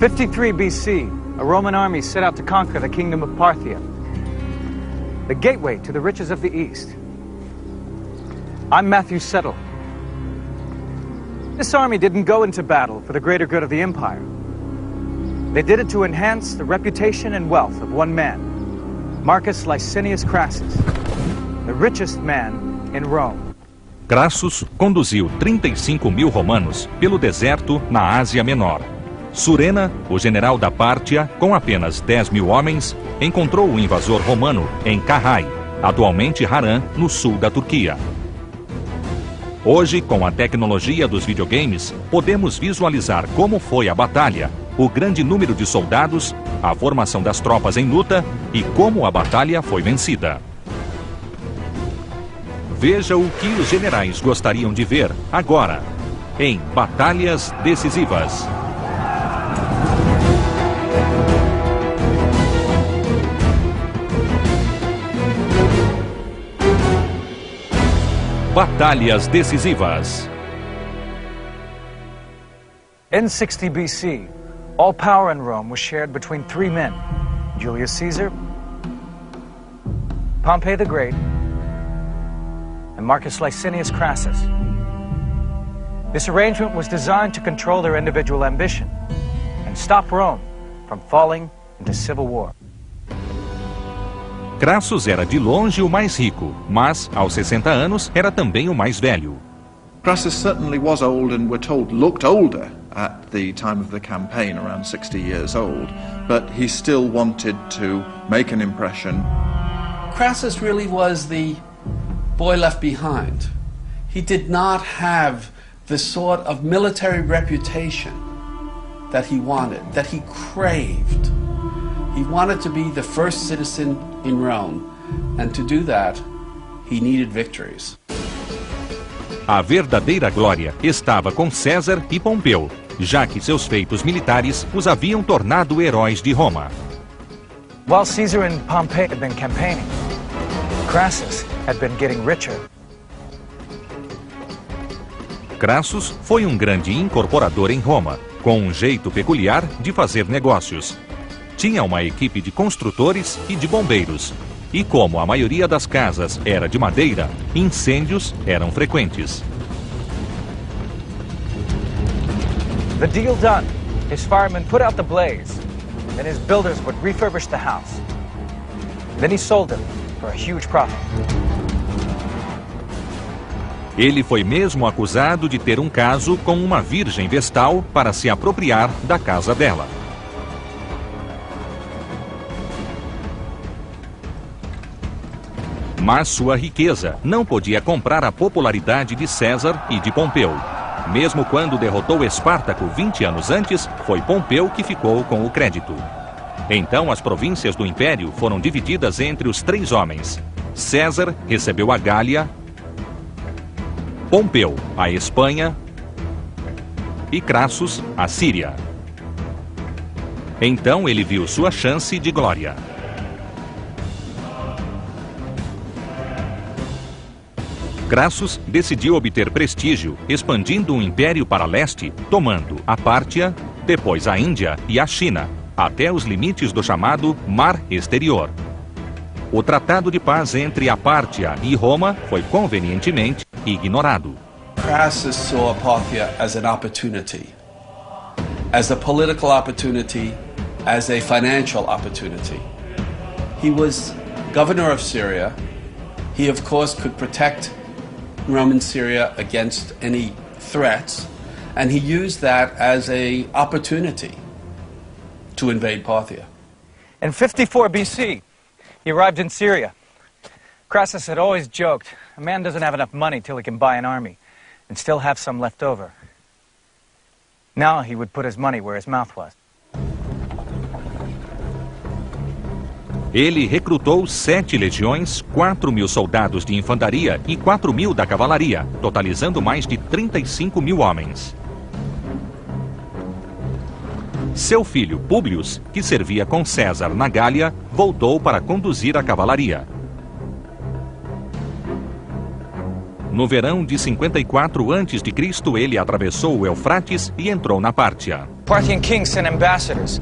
53 BC, a Roman army set out to conquer the kingdom of Parthia, the gateway to the riches of the East. I'm Matthew Settle. This army didn't go into battle for the greater good of the empire. They did it to enhance the reputation and wealth of one man, Marcus Licinius Crassus, the richest man in Rome. Crassus conduziu 35.000 romanos pelo deserto na Ásia Menor. Surena, o general da Pártia, com apenas 10.000 homens, encontrou o invasor romano em Carrai, atualmente Harran, no sul da Turquia. Hoje, com a tecnologia dos videogames, podemos visualizar como foi a batalha, o grande número de soldados, a formação das tropas em luta e como a batalha foi vencida. Veja o que os generais gostariam de ver agora, em Batalhas Decisivas. Batalhas Decisivas. In 60 BC, all power in Rome was shared between three men: Julius Caesar, Pompey the Great, and Marcus Licinius Crassus. This arrangement was designed to control their individual ambition and stop Rome from falling into civil war. Crassus era de longe o mais rico, mas, aos 60 anos, era também o mais velho. Crassus certainly was old and we're told looked older at the time of the campaign, around 60 years old, but he still wanted to make an impression. Crassus really was the boy left behind. He did not have the sort of military reputation that he wanted, that he craved. He wanted to be the first citizen in Rome, and to do that, he needed victories. A verdadeira glória estava com César e Pompeu, já que seus feitos militares os haviam tornado heróis de Roma. While Caesar and Pompey had been campaigning, Crassus had been getting richer. Crassus foi um grande incorporador em Roma, com um jeito peculiar de fazer negócios. Tinha uma equipe de construtores e de bombeiros. E como a maioria das casas era de madeira, incêndios eram frequentes. The deal done, his firemen put out the blaze, and his builders would refurbish the house. Then he sold it for a huge profit. Ele foi mesmo acusado de ter um caso com uma virgem vestal para se apropriar da casa dela. Mas sua riqueza não podia comprar a popularidade de César e de Pompeu. Mesmo quando derrotou Espartaco 20 anos antes, foi Pompeu que ficou com o crédito. Então as províncias do Império foram divididas entre os três homens. César recebeu a Gália, Pompeu a Espanha e Crassus a Síria. Então ele viu sua chance de glória. Crassus decidiu obter prestígio, expandindo o império para leste, tomando a Pártia, depois a Índia e a China, até os limites do chamado Mar Exterior. O tratado de paz entre a Pártia e Roma foi convenientemente ignorado. Crassus saw Parthia as an opportunity, as a political opportunity, as a financial opportunity. He was governor of Syria. He, of course, could protect Roman Syria against any threats, and he used that as an opportunity to invade Parthia. In 54 BC, he arrived in Syria. Crassus had always joked, a man doesn't have enough money till he can buy an army and still have some left over. Now he would put his money where his mouth was. Ele recrutou 7 legiões, 4.000 soldados de infantaria e 4.000 da cavalaria, totalizando mais de 35.000 homens. Seu filho, Públio, que servia com César na Gália, voltou para conduzir a cavalaria. No verão de 54 a.C., ele atravessou o Eufrates e entrou na Pártia. Parthian king sent ambassadors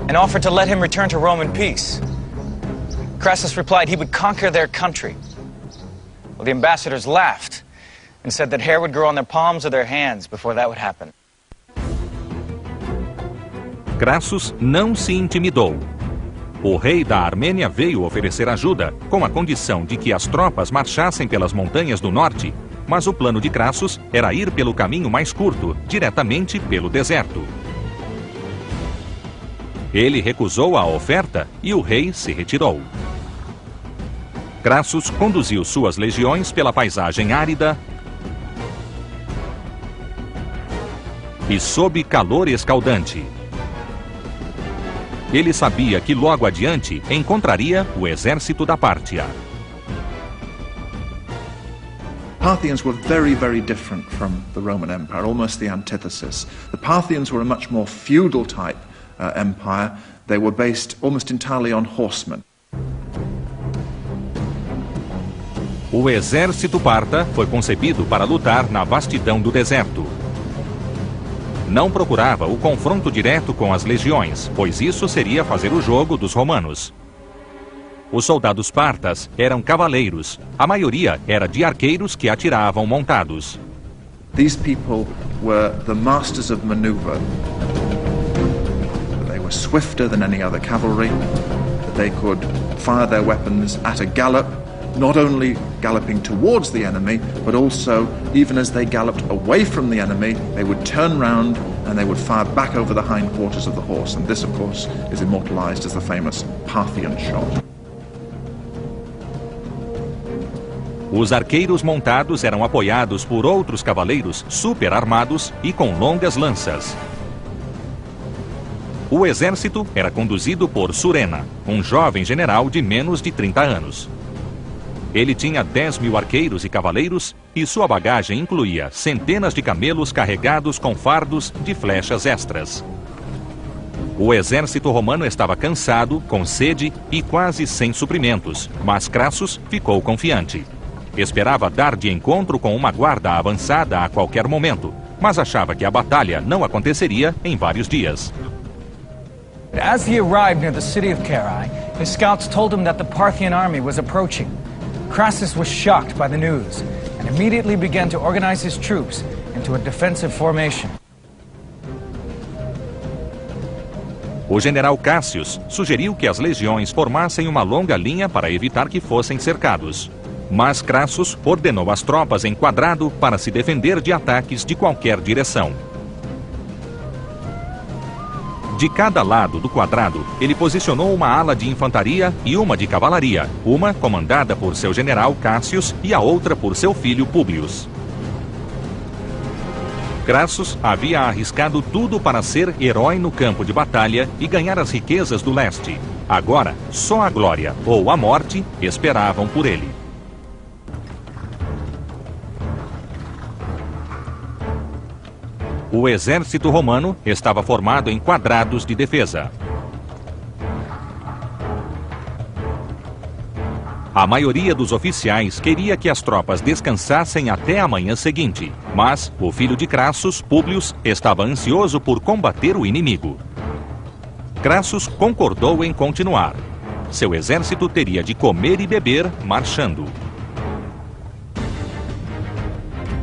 and offered to let him return to Rome in peace. Crassus replied he would conquer their country. Well, the ambassadors laughed and said that hair would grow on their palms or their hands before that would happen. Crassus não se intimidou. O rei da Armênia veio oferecer ajuda, com a condição de que as tropas marchassem pelas montanhas do norte, mas o plano de Crassus era ir pelo caminho mais curto, diretamente pelo deserto. Ele recusou a oferta e o rei se retirou. Crassus conduziu suas legiões pela paisagem árida e sob calor escaldante. Ele sabia que logo adiante encontraria o exército da Pártia. Parthians were very, very different from the Roman Empire, almost the antithesis. The Parthians were a much more feudal type empire. They were based almost entirely on horsemen. O exército parta foi concebido para lutar na vastidão do deserto. Não procurava o confronto direto com as legiões, pois isso seria fazer o jogo dos romanos. Os soldados partas eram cavaleiros. A maioria era de arqueiros que atiravam montados. These people were the masters of maneuver. They were swifter than any other cavalry. They could fire their weapons at a gallop, not only galloping towards the enemy, but also, even as they galloped away from the enemy, they would turn round and they would fire back over the hindquarters of the horse. And this, of course, is immortalized as the famous Parthian shot. Os arqueiros montados eram apoiados por outros cavaleiros super armados e com longas lanças. O exército era conduzido por Surena, um jovem general de menos de 30 anos. Ele tinha 10.000 arqueiros e cavaleiros e sua bagagem incluía centenas de camelos carregados com fardos de flechas extras. O exército romano estava cansado, com sede e quase sem suprimentos, mas Crassus ficou confiante. Esperava dar de encontro com uma guarda avançada a qualquer momento, mas achava que a batalha não aconteceria em vários dias. As he arrived near the city of Carrhae, his scouts told him that the Parthian army was approaching. Crassus was shocked by the news and immediately began to organize his troops into a defensive formation. O general Cassius sugeriu que as legiões formassem uma longa linha para evitar que fossem cercados. Mas Crassus ordenou as tropas em quadrado para se defender de ataques de qualquer direção. De cada lado do quadrado, ele posicionou uma ala de infantaria e uma de cavalaria, uma comandada por seu general Cassius e a outra por seu filho Publius. Crassus havia arriscado tudo para ser herói no campo de batalha e ganhar as riquezas do leste. Agora, só a glória ou a morte esperavam por ele. O exército romano estava formado em quadrados de defesa. A maioria dos oficiais queria que as tropas descansassem até a manhã seguinte, mas o filho de Crassus, Publius, estava ansioso por combater o inimigo. Crassus concordou em continuar. Seu exército teria de comer e beber marchando.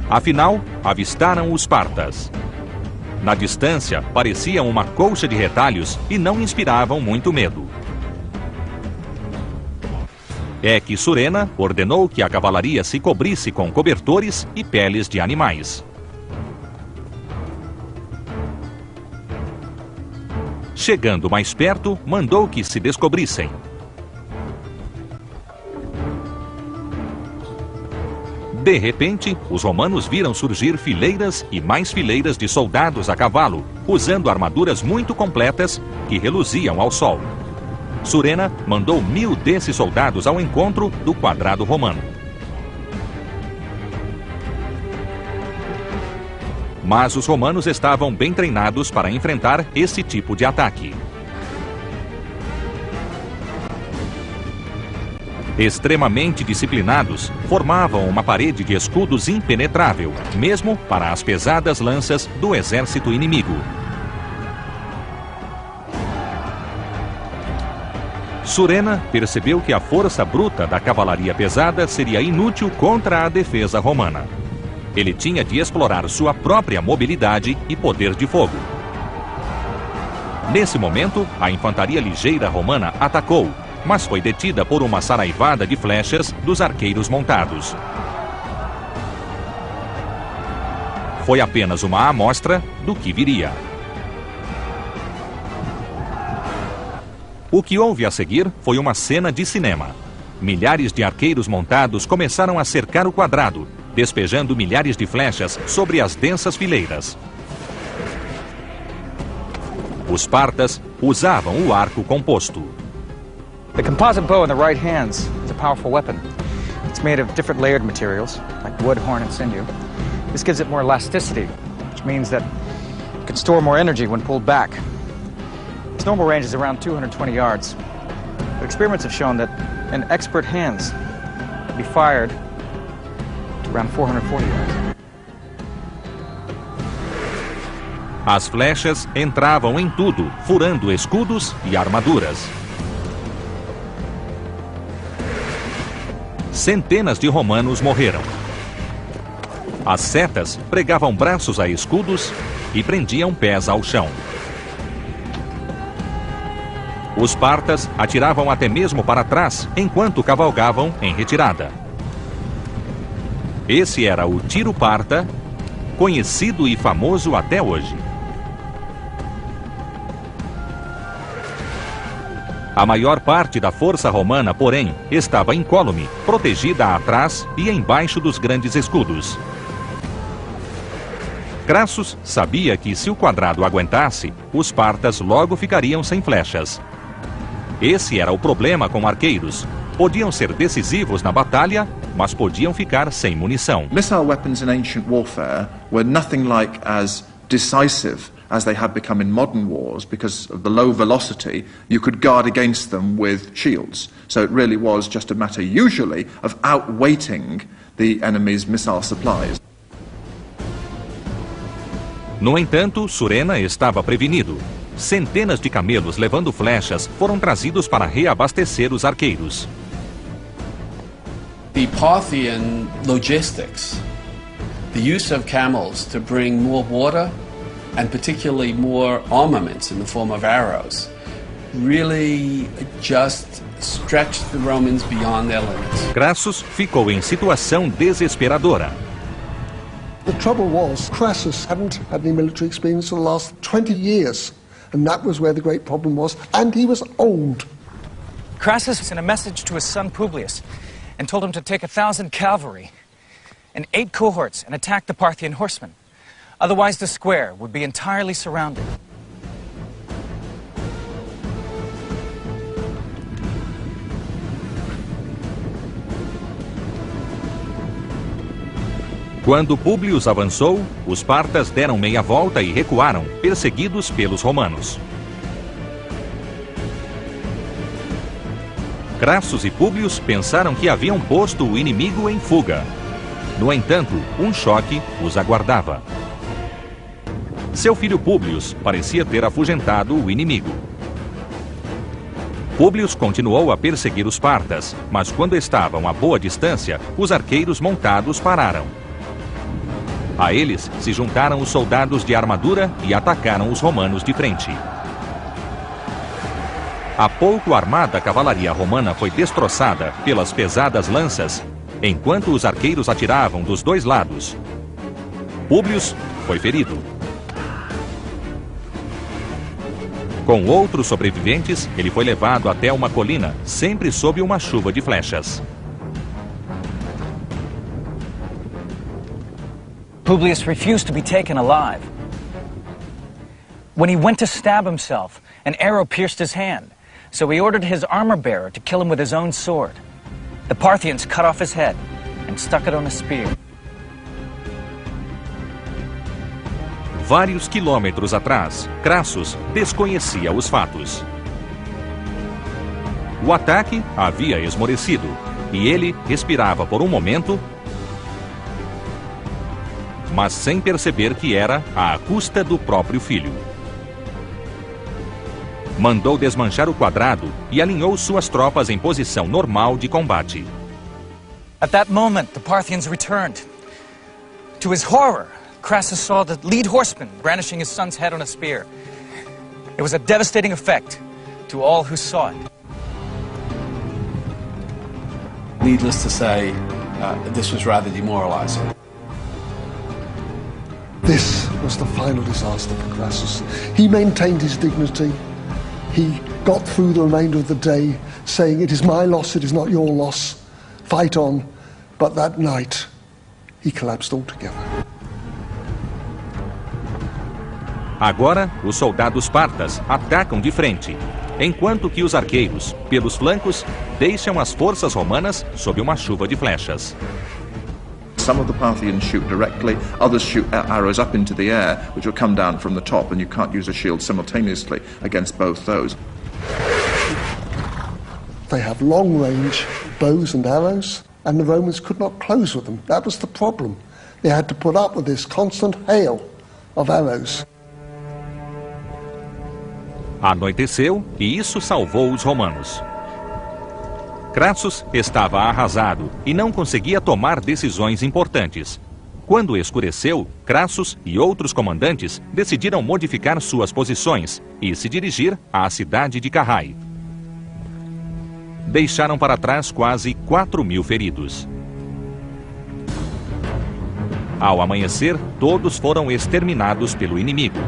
Afinal, avistaram os partas. Na distância, pareciam uma colcha de retalhos e não inspiravam muito medo. É que Surena ordenou que a cavalaria se cobrisse com cobertores e peles de animais. Chegando mais perto, mandou que se descobrissem. De repente, os romanos viram surgir fileiras e mais fileiras de soldados a cavalo, usando armaduras muito completas que reluziam ao sol. Surena mandou 1000 desses soldados ao encontro do quadrado romano. Mas os romanos estavam bem treinados para enfrentar esse tipo de ataque. Extremamente disciplinados, formavam uma parede de escudos impenetrável, mesmo para as pesadas lanças do exército inimigo. Surena percebeu que a força bruta da cavalaria pesada seria inútil contra a defesa romana. Ele tinha de explorar sua própria mobilidade e poder de fogo. Nesse momento, a infantaria ligeira romana atacou, mas foi detida por uma saraivada de flechas dos arqueiros montados. Foi apenas uma amostra do que viria. O que houve a seguir foi uma cena de cinema. Milhares de arqueiros montados começaram a cercar o quadrado, despejando milhares de flechas sobre as densas fileiras. Os partas usavam o arco composto. The composite bow in the right hands is a powerful weapon. It's made of different layered materials, like wood, horn, and sinew. This gives it more elasticity, which means that it can store more energy when pulled back. Its normal range is around 220 yards, but experiments have shown that in expert hands it can be fired to around 440 yards. As flechas entravam em tudo, furando escudos e armaduras. Centenas de romanos morreram. As setas pregavam braços a escudos e prendiam pés ao chão. Os partas atiravam até mesmo para trás enquanto cavalgavam em retirada. Esse era o tiro parta, conhecido e famoso até hoje. A maior parte da força romana, porém, estava incólume, protegida atrás e embaixo dos grandes escudos. Crassus sabia que se o quadrado aguentasse, os partas logo ficariam sem flechas. Esse era o problema com arqueiros. Podiam ser decisivos na batalha, mas podiam ficar sem munição. Missile weapons in ancient warfare were nothing like as decisive as they had become in modern wars because of the low velocity. You could guard against them with shields. So it really was just a matter usually of outweighting the enemy's missile supplies. No entanto, Surena estava prevenido. Centenas de camelos levando flechas foram trazidos para reabastecer os arqueiros. The Parthian logistics, the use of camels to bring more water and particularly more armaments in the form of arrows, really just stretched the Romans beyond their limits. Crassus ficou em situação desesperadora. The trouble was, Crassus hadn't had any military experience for the last 20 years. And that was where the great problem was. And he was old. Crassus sent a message to his son Publius and told him to take 1,000 cavalry and 8 cohorts and attack the Parthian horsemen. Otherwise, the square would be entirely surrounded. Quando Publius avançou, os partas deram meia volta e recuaram, perseguidos pelos romanos. Crassus e Publius pensaram que haviam posto o inimigo em fuga. No entanto, um choque os aguardava. Seu filho Publius parecia ter afugentado o inimigo. Publius continuou a perseguir os partas, mas quando estavam a boa distância, os arqueiros montados pararam. A eles se juntaram os soldados de armadura e atacaram os romanos de frente. A pouco armada cavalaria romana foi destroçada pelas pesadas lanças, enquanto os arqueiros atiravam dos dois lados. Publius foi ferido. Com outros sobreviventes, ele foi levado até uma colina, sempre sob uma chuva de flechas. Publius refused to be taken alive. When he went to stab himself, an arrow pierced his hand, so he ordered his armor-bearer to kill him with his own sword. The Parthians cut off his head and stuck it on a spear. Vários quilômetros atrás, Crassus desconhecia os fatos. O ataque havia esmorecido. e ele respirava por um momento, mas sem perceber que era à custa do próprio filho. Mandou desmanchar o quadrado e alinhou suas tropas em posição normal de combate. At that moment, the Parthians returned. To his horror, Crassus saw the lead horseman brandishing his son's head on a spear. It was a devastating effect to all who saw it. Needless to say, this was rather demoralizing. This was the final disaster for Crassus. He maintained his dignity. He got through the remainder of the day saying, "It is my loss, it is not your loss. Fight on." But that night, he collapsed altogether. Agora, os soldados partas atacam de frente, enquanto que os arqueiros, pelos flancos, deixam as forças romanas sob uma chuva de flechas. Some of the Parthians shoot directly, others shoot arrows up into the air, which will come down from the top, and you can't use a shield simultaneously against both those. They have long-range bows and arrows, and the Romans could not close with them. That was the problem. They had to put up with this constant hail of arrows. Anoiteceu e isso salvou os romanos. Crassus estava arrasado e não conseguia tomar decisões importantes. Quando escureceu, Crassus e outros comandantes decidiram modificar suas posições e se dirigir à cidade de Carrhae. Deixaram para trás quase 4.000 feridos. Ao amanhecer, todos foram exterminados pelo inimigo.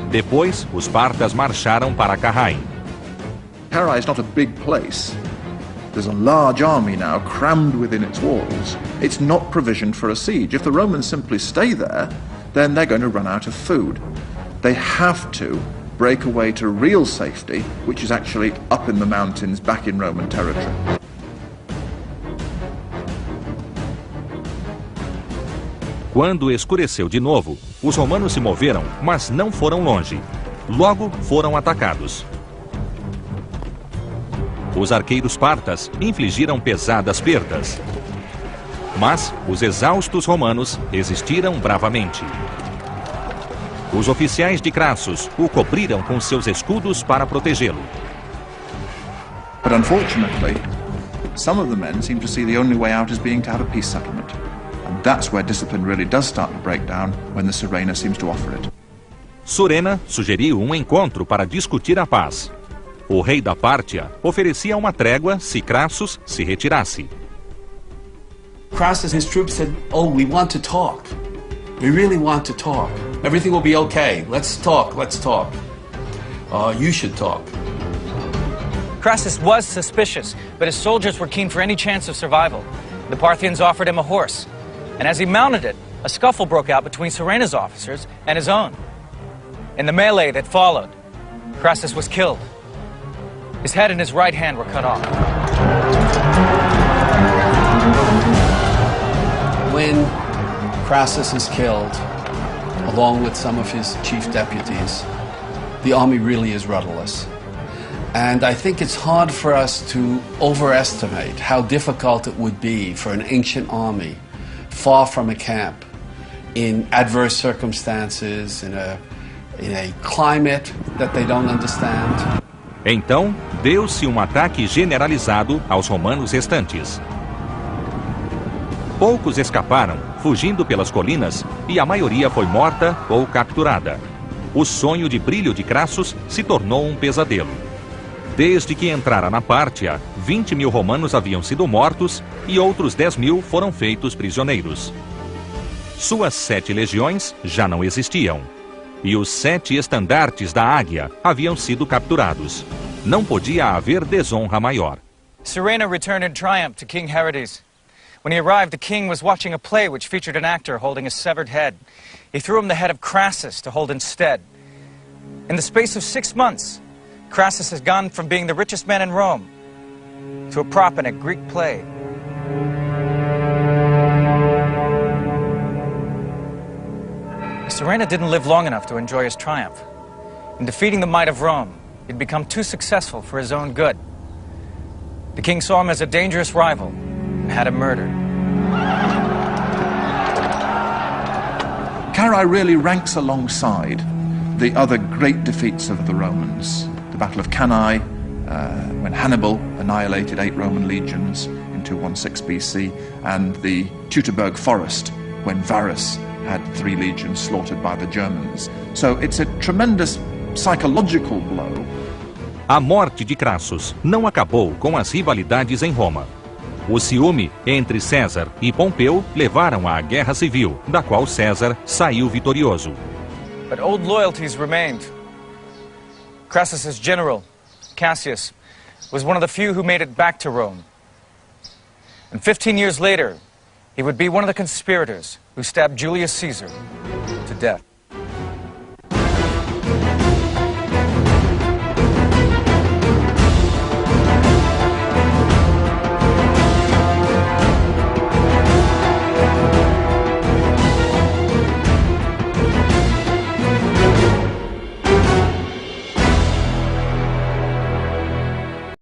Depois, os partas marcharam para Carrhae. Carrhae is not a big place. There's a large army now crammed within its walls. It's not provisioned for a siege. If the Romans simply stay there, then they're going to run out of food. They have to break away to real safety, which is actually up in the mountains, back in Roman territory. Quando escureceu de novo, os romanos se moveram, mas não foram longe. Logo foram atacados. Os arqueiros partas infligiram pesadas perdas. Mas os exaustos romanos resistiram bravamente. Os oficiais de Crassus o cobriram com seus escudos para protegê-lo. But unfortunately, some of the men seem to see the only way out as being to have a peace settlement. And that's where discipline really does start to break down, when the Surena seems to offer it. Surena sugeriu um encontro para discutir a paz. O rei da Pártia oferecia uma trégua se Crassus se retirasse. Crassus and his troops said, "Oh, we want to talk. We really want to talk. Everything will be okay. Let's talk, let's talk. You should talk." Crassus was suspicious, but his soldiers were keen for any chance of survival. The Parthians offered him a horse, and as he mounted it, a scuffle broke out between Surena's officers and his own. In the melee that followed, Crassus was killed. His head and his right hand were cut off. When Crassus is killed, along with some of his chief deputies, the army really is rudderless. And I think it's hard for us to overestimate how difficult it would be for an ancient army, far from a camp, in adverse circumstances, in a climate that they don't understand. Então, deu-se um ataque generalizado aos romanos restantes. Poucos escaparam, fugindo pelas colinas, e a maioria foi morta ou capturada. O sonho de brilho de Crassus se tornou um pesadelo. Desde que entrara na Pártia, 20.000 romanos haviam sido mortos e outros 10.000 foram feitos prisioneiros. Suas 7 legiões já não existiam. E os 7 estandartes da águia haviam sido capturados. Não podia haver desonra maior. Surena returned in triumph to King Herodes. When he arrived, the king was watching a play which featured an actor holding a severed head. He threw him the head of Crassus to hold instead. In the space of 6 months, Crassus has gone from being the richest man in Rome to a prop in a Greek play. Surena didn't live long enough to enjoy his triumph. In defeating the might of Rome, he'd become too successful for his own good. The king saw him as a dangerous rival and had him murdered. Carrhae really ranks alongside the other great defeats of the Romans. The Battle of Cannae, when Hannibal annihilated 8 Roman legions in 216 BC, and the Teutoburg Forest, when Varus had 3 legions slaughtered by the Germans. So it's a tremendous psychological blow. A morte de Crassus não acabou com as rivalidades em Roma. O ciúme entre César e Pompeu levaram à guerra civil, da qual César saiu vitorioso. But old loyalties remained. Crassus's general, Cassius, was one of the few who made it back to Rome. And 15 years later, he would be one of the conspirators who stabbed Julius Caesar to death.